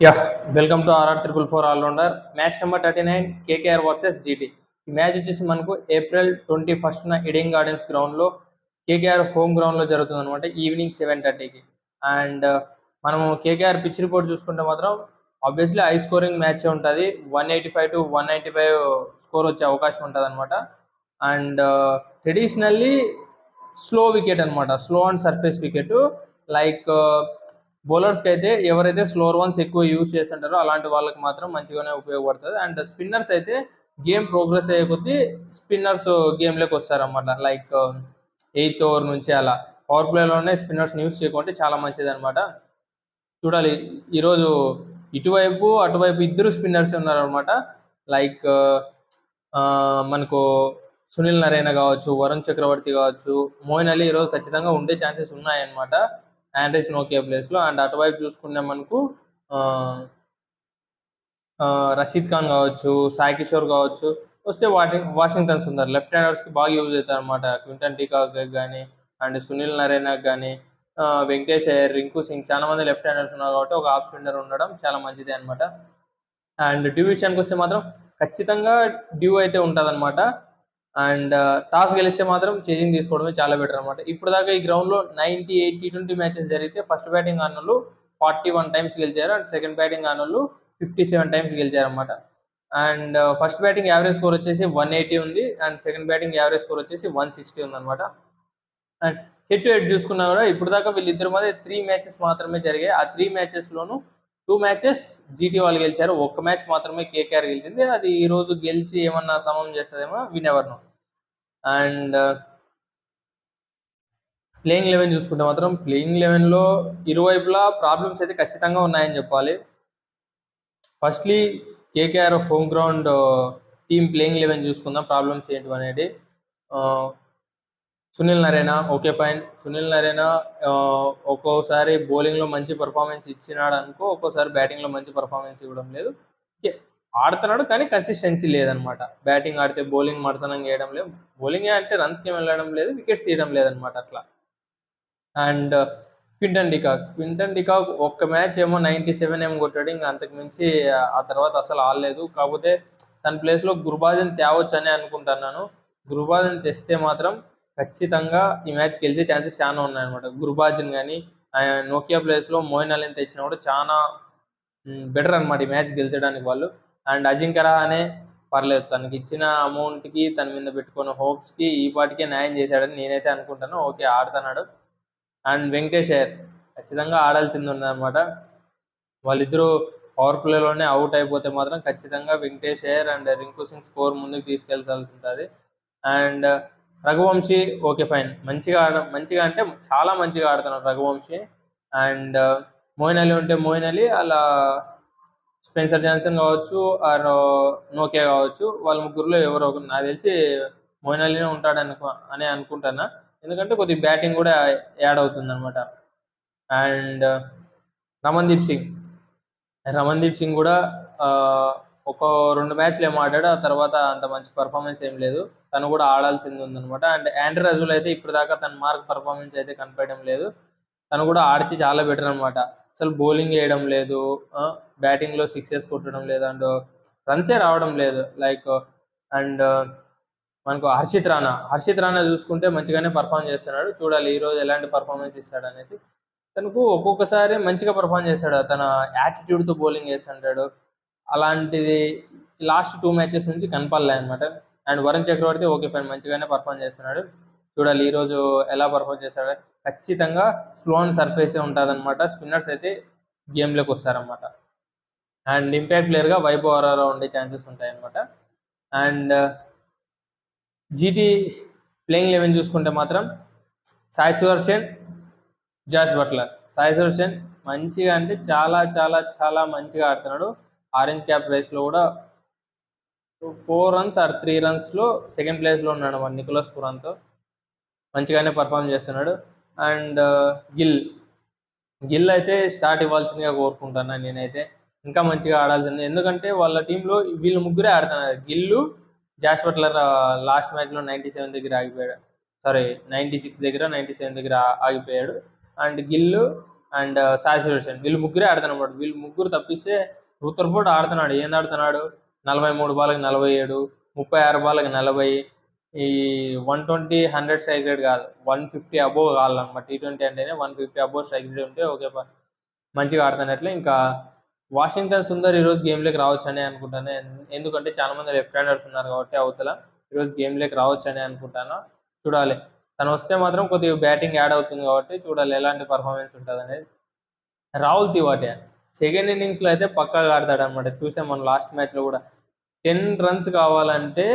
Yeah welcome to RR triple four allrounder match number 39 KKR versus GT. ఈ match వచ్చేసి మనకు April 21న Eden Gardens గ్రౌండ్లో KKR home గ్రౌండ్లో జరుగుతుంది అనమాట. ఈవినింగ్ 7:30కి. అండ్ మనము కేకేఆర్ పిచ్ రిపోర్ట్ చూసుకుంటే మాత్రం ఆబ్వియస్లీ హై స్కోరింగ్ మ్యాచ్ ఉంటుంది. 185 to 195 స్కోర్ వచ్చే అవకాశం ఉంటుంది అనమాట. అండ్ ట్రెడిషనల్లీ స్లో వికెట్ అనమాట, slow and surface wicket. Like బౌలర్స్కి అయితే ఎవరైతే స్లోవర్ వన్స్ ఎక్కువ యూజ్ చేస్తుంటారో అలాంటి వాళ్ళకి మాత్రం మంచిగానే ఉపయోగపడుతుంది. అండ్ స్పిన్నర్స్ అయితే గేమ్ ప్రోగ్రెస్ అయ్యే కొద్దీ స్పిన్నర్స్ గేమ్లోకి వస్తారన్నమాట. లైక్ 8th ఓవర్ నుంచి అలా పవర్ ప్లేలోనే స్పిన్నర్స్ యూజ్ చేయకుంటే చాలా మంచిది అనమాట. చూడాలి ఈరోజు ఇటువైపు అటువైపు ఇద్దరు స్పిన్నర్స్ ఉన్నారనమాట. లైక్ మనకు సునీల్ నరైనా కావచ్చు, వరుణ్ చక్రవర్తి కావచ్చు, మోయిన్ అలీ ఈరోజు ఖచ్చితంగా ఉండే ఛాన్సెస్ ఉన్నాయన్నమాట ఆండ్రెస్ నోకియా ప్లేస్లో. అండ్ అటువైపు చూసుకునే మనకు రషీద్ ఖాన్ కావచ్చు, సాయి కిషోర్ కావచ్చు వస్తే వాషింగ్టన్ సుందర్ లెఫ్ట్ హ్యాండర్స్కి బాగా యూజ్ అవుతారు అనమాట. క్వింటన్ డికాక్ కానీ అండ్ సునీల్ నరైనాకి కానీ వెంకటేష్ అయ్యర్, రింకు సింగ్ చాలా మంది లెఫ్ట్ హ్యాండర్స్ ఉన్నారు కాబట్టి ఒక ఆఫ్ స్పిన్నర్ ఉండడం చాలా మంచిదే అనమాట. అండ్ డ్యూ విషయానికి వస్తే మాత్రం ఖచ్చితంగా డ్యూ అయితే ఉంటుంది అనమాట. అండ్ టాస్ గెలిస్తే మాత్రం చేజింగ్ తీసుకోవడమే చాలా బెటర్ అనమాట. ఇప్పుడు దాకా ఈ గ్రౌండ్లో 98 T20 మ్యాచెస్ జరిగితే ఫస్ట్ బ్యాటింగ్ ఆడినోళ్ళు 41 టైమ్స్ గెలిచారు. అండ్ సెకండ్ బ్యాటింగ్ ఆడినోళ్ళు 57 టైమ్స్ గెలిచారనమాట. And first batting average score వచ్చేసి 180 ఉంది. And second batting average score వచ్చేసి 160 ఉందన్నమాట. అండ్ హెడ్ టు హెడ్ చూసుకున్నా కూడా ఇప్పుడు దాకా వీళ్ళిద్దరి మధ్య 3 మ్యాచెస్ మాత్రమే జరిగాయి. ఆ 3 మ్యాచెస్లోనూ 2 మ్యాచెస్ జీటీ వాళ్ళు గెలిచారు, ఒక్క మ్యాచ్ మాత్రమే కేకేఆర్ గెలిచింది. అది ఈ రోజు గెలిచి ఏమన్నా సమం చేస్తుందేమో వినెవర్ నో. అండ్ ప్లేయింగ్ 11 చూసుకుంటే మాత్రం ప్లేయింగ్ 11లో ఇరువైపులా ప్రాబ్లమ్స్ అయితే ఖచ్చితంగా ఉన్నాయని చెప్పాలి. Firstly KKR home ground team playing 11 చూసుకుందాం ప్రాబ్లమ్స్ ఏంటి అనేది. Sunil Narine okay fine. Sunil Narine ఒక్కోసారి బౌలింగ్లో మంచి పర్ఫార్మెన్స్ ఇచ్చినాడు అనుకో, ఒక్కోసారి బ్యాటింగ్లో మంచి పర్ఫార్మెన్స్ ఇవ్వడం లేదు. ఆడుతున్నాడు కానీ కన్సిస్టెన్సీ లేదనమాట. బ్యాటింగ్ ఆడితే బౌలింగ్ మడతనం చేయడం లేదు, బౌలింగ్ అంటే రన్స్కి వెళ్ళడం లేదు, వికెట్స్ తీయడం లేదనమాట అట్లా. అండ్ క్వింటన్ డికాక్ ఒక్క మ్యాచ్ ఏమో 97 ఏమో కొట్టాడు, ఇంకా అంతకు మించి ఆ తర్వాత అసలు ఆడలేదు. కాకపోతే తన ప్లేస్లో గుర్బాజన్ తేవచ్చు అని అనుకుంటున్నాను. గుర్బాజన్ తెస్తే మాత్రం ఖచ్చితంగా ఈ మ్యాచ్ గెలిచే ఛాన్సెస్ చాలా ఉన్నాయన్నమాట. గుర్బాజన్ కానీ నోకియా ప్లేస్లో మోయిన్ అలీని తెచ్చినా కూడా చాలా బెటర్ అనమాట ఈ మ్యాచ్ గెలిచడానికి వాళ్ళు. అండ్ అజింక్య రహానే పర్లేదు, తనకి ఇచ్చిన అమౌంట్కి తన మీద పెట్టుకున్న హోప్స్కి ఈ పాటికే న్యాయం చేశాడని నేనైతే అనుకుంటాను. ఓకే ఆడుతున్నాడు. అండ్ వెంకటేష్ అయ్యర్ ఖచ్చితంగా ఆడాల్సింది ఉందన్నమాట. వాళ్ళిద్దరూ పవర్ ప్లేలోనే అవుట్ అయిపోతే మాత్రం ఖచ్చితంగా వెంకటేష్ అయ్యర్ అండ్ రింకు సింగ్ స్కోర్ ముందుకు తీసుకెళ్లాల్సి ఉంటుంది. అండ్ రఘువంశీ ఓకే ఫైన్, మంచిగా అంటే చాలా మంచిగా ఆడుతున్నాడు రఘువంశీ. అండ్ మోయిన్ అలీ ఉంటే మోయిన్ అలీ, అలా స్పెన్సర్ జాన్సన్ కావచ్చు ఆర్ నోకియా కావచ్చు, వాళ్ళ ముగ్గురులో ఎవరో ఒకరు, నాకు తెలిసి మోయిన్ అలీనే ఉంటాడని అనుకుంటున్నా. ఎందుకంటే కొద్దిగా బ్యాటింగ్ కూడా యాడ్ అవుతుంది అనమాట. అండ్ రమణ్దీప్ సింగ్ కూడా ఒక 2 మ్యాచ్లు ఏమో ఆడాడు, ఆ తర్వాత అంత మంచి పర్ఫార్మెన్స్ ఏం లేదు. తను కూడా ఆడాల్సింది ఉందనమాట. అండ్ ఆండ్రే రజూల్ అయితే ఇప్పుడు దాకా తన మార్క్ పర్ఫార్మెన్స్ అయితే కనపడడం లేదు. తను కూడా ఆడితే చాలా బెటర్ అనమాట. అసలు బౌలింగ్ వేయడం లేదు, బ్యాటింగ్లో సిక్సెస్ కొట్టడం లేదు, అండ్ రన్సే రావడం లేదు. లైక్ అండ్ మనకు హర్షిత్ రాణా చూసుకుంటే మంచిగానే పర్ఫామ్ చేస్తున్నాడు. చూడాలి ఈరోజు ఎలాంటి పర్ఫార్మెన్స్ ఇస్తాడు అనేసి. తనకు ఒక్కొక్కసారి మంచిగా పర్ఫామ్ చేస్తాడు, తన యాటిట్యూడ్తో బౌలింగ్ చేస్తుంటాడు. అలాంటిది లాస్ట్ 2 మ్యాచెస్ నుంచి కనపడలే అనమాట. And Varun Chakravarthy okay fine, మంచిగానే పర్ఫామ్ చేస్తున్నాడు. చూడాలి ఈరోజు ఎలా పర్ఫామ్ చేస్తాడు. ఖచ్చితంగా స్లో అండ్ సర్ఫేసే ఉంటుంది అనమాట. స్పిన్నర్స్ అయితే గేమ్లోకి వస్తారనమాట. అండ్ ఇంపాక్ట్ ప్లేయర్గా వైభవ్ ఆరారా ఉండే ఛాన్సెస్ ఉంటాయన్నమాట. అండ్ జీటీ ప్లేయింగ్ 11 చూసుకుంటే మాత్రం సాయి సుదర్శన్, జాష్ బట్లర్. సాయి సుదర్శన్ మంచిగా అంటే చాలా చాలా చాలా మంచిగా ఆడుతున్నాడు. ఆరెంజ్ క్యాప్ రేస్లో కూడా 4 runs ఆర్ 3 runsలో సెకండ్ ప్లేస్లో ఉన్నాడు మన నికోలస్ పురాన్తో. మంచిగానే పర్ఫామ్ చేస్తున్నాడు. అండ్ గిల్ అయితే స్టార్ట్ ఇవ్వాల్సిందిగా కోరుకుంటున్నాను నేనైతే. ఇంకా మంచిగా ఆడాల్సింది, ఎందుకంటే వాళ్ళ టీంలో వీళ్ళు ముగ్గురే ఆడుతున్నారు. గిల్లు, జాష్ బట్లర్ లాస్ట్ మ్యాచ్లో 97 దగ్గర ఆగిపోయాడు, 96 దగ్గర 97 దగ్గర ఆగిపోయాడు. అండ్ గిల్లు అండ్ సాయి సుదర్శన్, వీళ్ళు ముగ్గురే ఆడుతున్నమాట. వీళ్ళు ముగ్గురు తప్పిస్తే రూతర్ఫోర్డ్ ఆడుతున్నాడు. ఏంది ఆడుతున్నాడు, 43 బాల్కి 47, 36 బాల్కి 40, ఈ 120 100 స్ట్రైక్ రేట్ కాదు, 150 అబోవ్ కావాలన్నమాట. T20 అంటేనే 150 అబోవ్ స్ట్రైక్ రేట్ ఉంటే ఓకే, మంచిగా ఆడుతున్నట్లే. ఇంకా వాషింగ్టన్ సుందర్ ఈరోజు గేమ్లోకి రావచ్చని అనుకుంటాను. ఎందుకంటే చాలా మంది లెఫ్ట్ హ్యాండర్స్ ఉన్నారు కాబట్టి అవతల ఈరోజు గేమ్లోకి రావచ్చని అనుకుంటాను. చూడాలి, తను వస్తే మాత్రం కొద్దిగా బ్యాటింగ్ యాడ్ అవుతుంది కాబట్టి చూడాలి ఎలాంటి పర్ఫార్మెన్స్ ఉంటుంది అనేది. రాహుల్ తివాటియా సెకండ్ ఇన్నింగ్స్లో అయితే పక్కాగా ఆడతాడు అనమాట. చూసాం మనం లాస్ట్ మ్యాచ్లో కూడా 10 రన్స్ కావాలంటే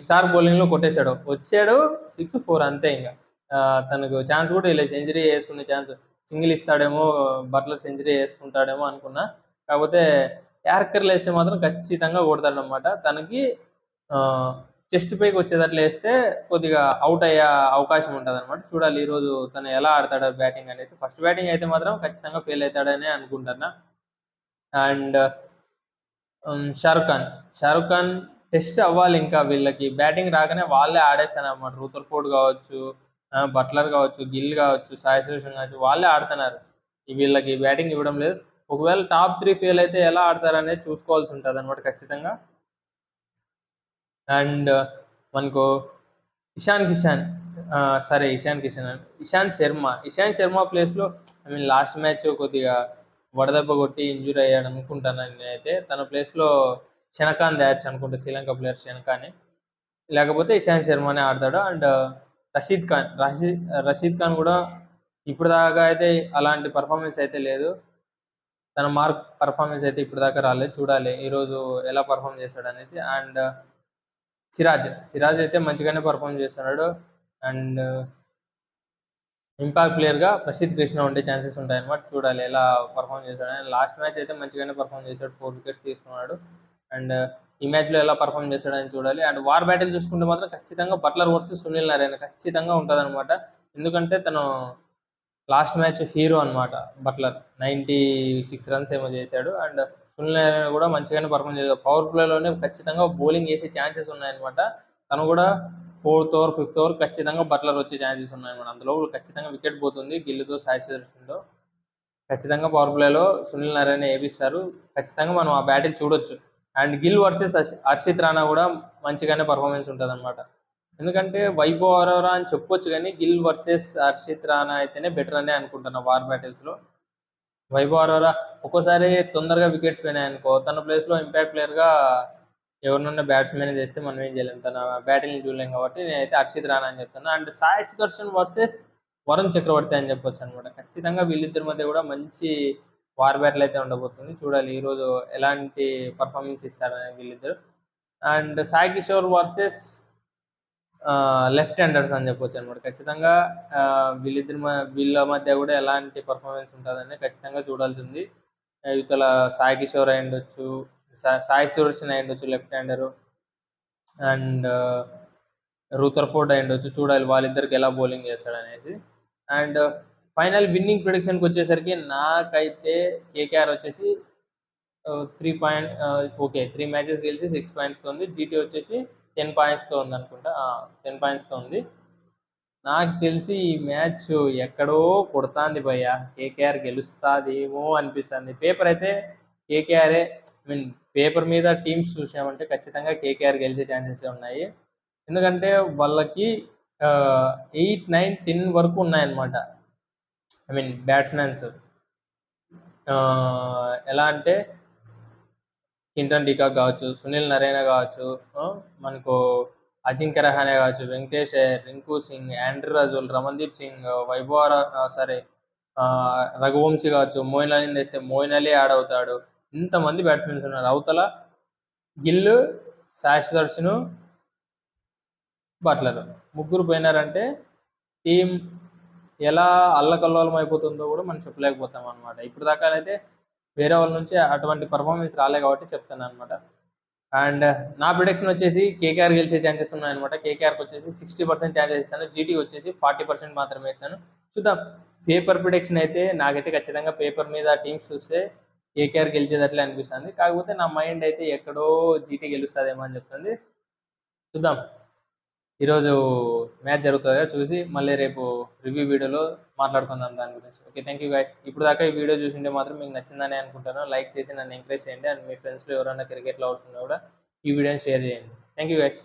స్టార్ బౌలింగ్లో కొట్టేశాడు, వచ్చాడు 6-4 అంతే. ఇంకా తనకు ఛాన్స్ కూడా ఇలా సెంచరీ వేసుకునే ఛాన్స్, సింగిల్ ఇస్తాడేమో, బట్లర్ సెంచరీ వేసుకుంటాడేమో అనుకున్నా. కాకపోతే యార్కర్లు వేస్తే మాత్రం ఖచ్చితంగా కొడతాడనమాట. తనకి చెస్ట్ పైకి వచ్చేటట్లు వేస్తే కొద్దిగా అవుట్ అయ్యే అవకాశం ఉంటుంది అనమాట. చూడాలి ఈరోజు తను ఎలా ఆడతాడో బ్యాటింగ్ అనేసి. ఫస్ట్ బ్యాటింగ్ అయితే మాత్రం ఖచ్చితంగా ఫెయిల్ అవుతాడని అనుకుంటున్నా. అండ్ షారుఖ్ ఖాన్ టెస్ట్ అవ్వాలి. ఇంకా వీళ్ళకి బ్యాటింగ్ రాగానే వాళ్ళే ఆడేస్తాను అనమాట. రూతర్ఫోర్డ్ కావచ్చు, బట్లర్ కావచ్చు, గిల్ కావచ్చు, సాయి సుదర్శన్ కావచ్చు, వాళ్ళే ఆడుతున్నారు. వీళ్ళకి బ్యాటింగ్ ఇవ్వడం లేదు. ఒకవేళ టాప్ 3 ఫెయిల్ అయితే ఎలా ఆడతారనేది చూసుకోవాల్సి ఉంటుంది అనమాట ఖచ్చితంగా. అండ్ మనకు ఇషాంత్ శర్మ ప్లేస్లో లాస్ట్ మ్యాచ్ కొద్దిగా వడదెబ్బ కొట్టి ఇంజూరీ అయ్యాడు అనుకుంటాను నేనైతే. తన ప్లేస్లో శనకాన్ దాచ్ అనుకుంటా, శ్రీలంక ప్లేయర్ శనకాని, లేకపోతే ఇషాంత్ శర్మనే ఆడతాడు. అండ్ రషీద్ ఖాన్ కూడా ఇప్పుడు దాకా అయితే అలాంటి పర్ఫార్మెన్స్ అయితే లేదు. తన మార్క్ పర్ఫార్మెన్స్ అయితే ఇప్పుడు దాకా రాలేదు. చూడాలి ఈరోజు ఎలా పర్ఫామ్ చేస్తాడు అనేసి. అండ్ సిరాజ్ అయితే మంచిగానే పర్ఫామ్ చేస్తున్నాడు. అండ్ ఇంపాక్ట్ ప్లేయర్గా ప్రసిద్ధ్ కృష్ణ ఉండే ఛాన్సెస్ ఉంటాయన్నమాట. చూడాలి ఎలా పర్ఫామ్ చేస్తాడు. అండ్ లాస్ట్ మ్యాచ్ అయితే మంచిగానే పర్ఫామ్ చేశాడు, 4 వికెట్స్ తీసుకున్నాడు. అండ్ ఈ మ్యాచ్లో ఎలా పర్ఫామ్ చేస్తాడని చూడాలి. అండ్ వార్ బ్యాటిల్ చూసుకుంటే మాత్రం ఖచ్చితంగా బట్లర్ వర్సెస్ సునీల్ నారాయణ ఖచ్చితంగా ఉంటుందన్నమాట. ఎందుకంటే తను లాస్ట్ మ్యాచ్ హీరో అనమాట. బట్లర్ 96 రన్స్ ఏమో చేశాడు. అండ్ సునీల్ నారాయణ కూడా మంచిగానే పర్ఫామ్ చేశాడు. పవర్ ప్లేలోనే ఖచ్చితంగా బౌలింగ్ వేసే ఛాన్సెస్ ఉన్నాయన్నమాట. తను కూడా 4th ఓవర్ 5th ఓవర్ ఖచ్చితంగా బట్లర్ వచ్చే ఛాన్సెస్ ఉన్నాయన్నమాట. అందులో ఖచ్చితంగా వికెట్ పోతుంది గిల్లుతో, సాయి సుదర్శన్తో. ఖచ్చితంగా పవర్ ప్లేలో సునీల్ నారాయణ వేపిస్తారు. ఖచ్చితంగా మనం ఆ బ్యాటిల్ చూడొచ్చు. అండ్ గిల్ వర్సెస్ హర్షిత్ రాణా కూడా మంచిగానే పర్ఫార్మెన్స్ ఉంటుంది అనమాట. ఎందుకంటే వైభవ్ అరోరా అని చెప్పొచ్చు, కానీ గిల్ వర్సెస్ హర్షిత్ రాణా అయితేనే బెటర్ అనే అనుకుంటున్నా వార్ బ్యాటిల్స్లో. వైభవ్ అరోరా ఒక్కోసారి తొందరగా వికెట్స్ పోయినాయనుకో, తన ప్లేస్లో ఇంపాక్ట్ ప్లేయర్గా ఎవరినన్నా బ్యాట్స్మెన్ చేస్తే మనం ఏం చేయలేం, తన బ్యాటింగ్ చూడలేం. కాబట్టి నేనైతే హర్షిత్ రాణా అని చెప్తాను. అండ్ సాయి సుదర్శన్ వర్సెస్ వరుణ్ చక్రవర్తి అని చెప్పొచ్చు అనమాట. ఖచ్చితంగా వీళ్ళిద్దరి మధ్య కూడా మంచి వార్ బ్యాటిల్ అయితే ఉండబోతుంది. చూడాలి ఈరోజు ఎలాంటి పర్ఫార్మెన్స్ ఇస్తారని వీళ్ళిద్దరు. And Sai Kishore versus left handers అని చెప్పొచ్చు అనమాట. ఖచ్చితంగా వీళ్ళ మధ్య కూడా ఎలాంటి పర్ఫార్మెన్స్ ఉంటుందని ఖచ్చితంగా చూడాల్సి ఉంది. ఇవతల సాయి కిషోర్ అయి ఉండొచ్చు, సాయి సుదర్శన్ అయి ఉండొచ్చు లెఫ్ట్ హ్యాండరు, అండ్ రూతర్ఫోర్డ్ అయి ఉండొచ్చు. చూడాలి వాళ్ళిద్దరికి ఎలా బౌలింగ్ చేస్తాడనేసి. అండ్ ఫైనల్ విన్నింగ్ ప్రిడిక్షన్కి వచ్చేసరికి నాకైతే కేకేఆర్ వచ్చేసి 3 మ్యాచెస్ గెలిచి 6 పాయింట్స్తో ఉంది. జీటీ వచ్చేసి 10 పాయింట్స్తో ఉంది అనుకుంటా. 10 పాయింట్స్తో ఉంది. నాకు తెలిసి ఈ మ్యాచ్ ఎక్కడో కొడతాంది భయ్య, కేకేఆర్ గెలుస్తుందేమో అనిపిస్తుంది. పేపర్ అయితే కేకేఆరే, పేపర్ మీద టీమ్స్ చూసామంటే ఖచ్చితంగా కేకేఆర్ గెలిచే ఛాన్సెస్ ఉన్నాయి. ఎందుకంటే వాళ్ళకి 8, 9, 10 వరకు ఉన్నాయన్నమాట. బ్యాట్స్మెన్స్ ఎలా అంటే కింటన్ డికాక్ కావచ్చు, సునీల్ నారాయణ కావచ్చు, మనకు అజింక్య రహానే కావచ్చు, వెంకటేష్ అయ్యర్, రింకు సింగ్, ఆండ్రూ రజూల్, రమణ్దీప్ సింగ్, రఘువంశీ కావచ్చు, మోయిన్ అలీని తెస్తే మోయిన్ అలీ యాడ్ అవుతాడు. ఇంతమంది బ్యాట్స్మెన్స్ ఉన్నారు. అవతల గిల్లు, సాయి సుదర్శన్, బట్లర్ ముగ్గురు పోయినారంటే టీం ఎలా అల్లకల్లోలం అయిపోతుందో కూడా మనం చెప్పలేకపోతాం అనమాట. ఇప్పుడు దాకా అయితే వేరే వాళ్ళ నుంచి అటువంటి పర్ఫార్మెన్స్ రాలే కాబట్టి చెప్తాను అనమాట. అండ్ నా ప్రిడిక్షన్ వచ్చేసి కేకేఆర్ గెలిచే ఛాన్సెస్ ఉన్నాయన్నమాట. కేకేఆర్కి వచ్చేసి 60% ఛాన్సెస్ ఇస్తాను, జీటీకి వచ్చేసి 40% మాత్రమే ఇస్తాను. చూద్దాం. పేపర్ ప్రిడిక్షన్ అయితే నాకైతే ఖచ్చితంగా పేపర్ మీద టీమ్స్ చూస్తే కేకేఆర్ గెలిచేటట్లే అనిపిస్తుంది. కాకపోతే నా మైండ్ అయితే ఎక్కడో జీటీ గెలుస్తుందేమో అని చెప్తుంది. చూద్దాం. ఈరోజు మ్యాచ్ జరుగుతుంది కదా, చూసి మళ్ళీ రేపు రివ్యూ వీడియోలో మాట్లాడుకుందాం దాని గురించి. Okay, thank you guys. ఇప్పుడు దాకా ఈ వీడియో చూసింటే మాత్రం మీకు నచ్చిందని అనుకుంటాను. లైక్ చేసి నన్ను ఎంకరేజ్ చేయండి. అండ్ మీ ఫ్రెండ్స్లో ఎవరైనా క్రికెట్ లవర్స్ ఉన్నా కూడా ఈ వీడియోని షేర్ చేయండి. Thank you guys.